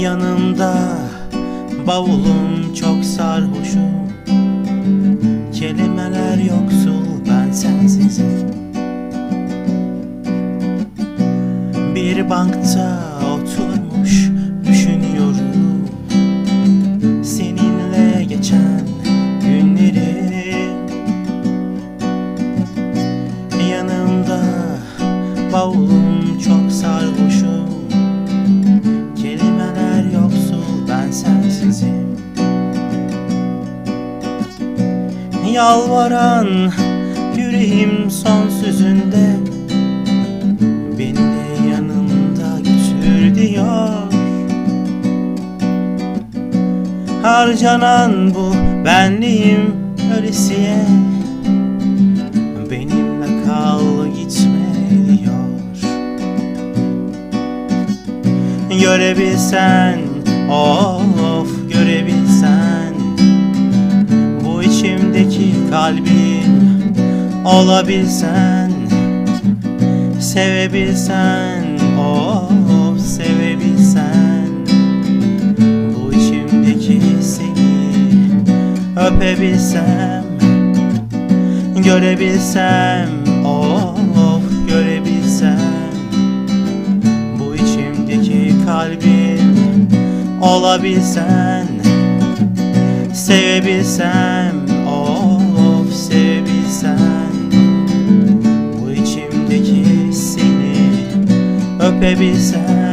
Yanımda bavulum çok sarhoşum, kelimeler yoksul ben sensizim. Bir bankta oturmuş düşünüyorum seninle geçen günleri. Yanımda bavulum çok sarhoşum, kelimeler yoksul ben sensizim. Yalvaran yüreğim son sözünde beni de yanımda götür diyor. Harcanan bu benliğim ölesiye, benimle kal gitme diyor. Görebilsen, of görebilsen, bu içimdeki kalbin olabilsen, sevebilsen, of sevebilsen, bu içimdeki seni öpebilsem, görebilsem, of görebilsem, bu içimdeki kalbin olabilsen, sevebilsem, of sevebilsen, bu içimdeki seni öpebilsem.